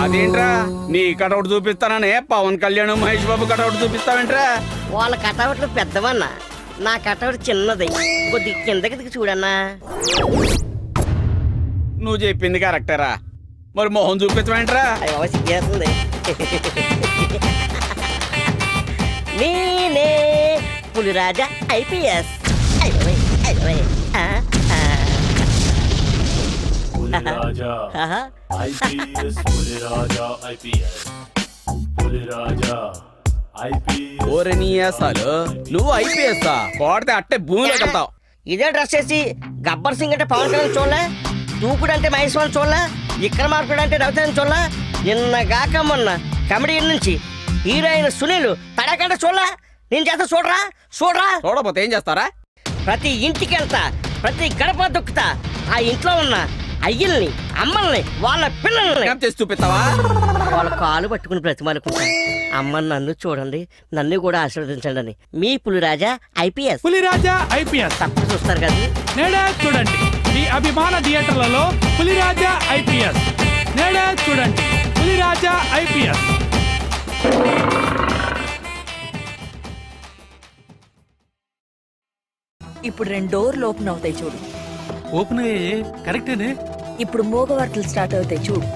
అదేంట్రా నీ cutout చూపిస్తాననే Pawan Kalyan Mahesh Babu cutout చూపిస్తావేంట్రా? వాళ్ళ కటౌట్లు పెద్దవన్నా, నా కటౌట్ చిన్నది. కొద్ది కిందకి దిగి చూడన్నా. నువ్వు చెప్పింది కరెక్టరా, మరి మొహం చూపించవేంట్రా? సిగ్గేస్తుంది. నేనే Puliraja IPS. Puliraja IPS, Puliraja IPS, Puliraja IPS. ఓరే నీ అసలు నువ్వు ఐపీఎస్ కోడితే అట్టే భూమిలోకి వెళ్తావు. ఇదే డ్రెస్ వేసి గబ్బర్ సింగ్ అంటే పవన్ కళ్యాణ్ చూడలే, దూకుడు అంటే మహేష్ బాబు చూడలే, ఇక్కడ మార్పుడు అంటే రవితేజ చూడలే, నిన్నగాక మొన్న కమెడియన్ నుంచి హీరోయిన్ సునీల్ తడకంటే చూడలే. నేను చేస్తా చూడరా చూడరా. చూడపోతే ఏం చేస్తారా? ప్రతి ఇంటికి వెళ్తా, ప్రతి గడప దొక్కుతా, ఆ ఇంట్లో ఉన్న అయ్యల్ని అమ్మల్ని వాళ్ళ పిల్లల్ని చేసి చూపిస్తావా? వాళ్ళ కాలు పట్టుకుని బ్రతిమాలుకుంటా. అమ్మ నన్ను చూడండి, నన్ను కూడా ఆశీర్వదించండి అని. మీ పులిరాజా ఐపీఎస్. పులిరాజా ఐపీఎస్ తప్పక చూస్తారు కదా. నేడే చూడండి మీ అభిమాన థియేటర్లలో పులిరాజా ఐపీఎస్. నేడే చూడండి పులిరాజా ఐపీఎస్. ఇప్పుడు 2 డోర్లు ఓపెన్ అవుతాయి చూడు. ఓపెన్ అయ్యే కరెక్టేనే. ఇప్పుడు మూగవార్తలు స్టార్ట్ అవుతాయి చూడు.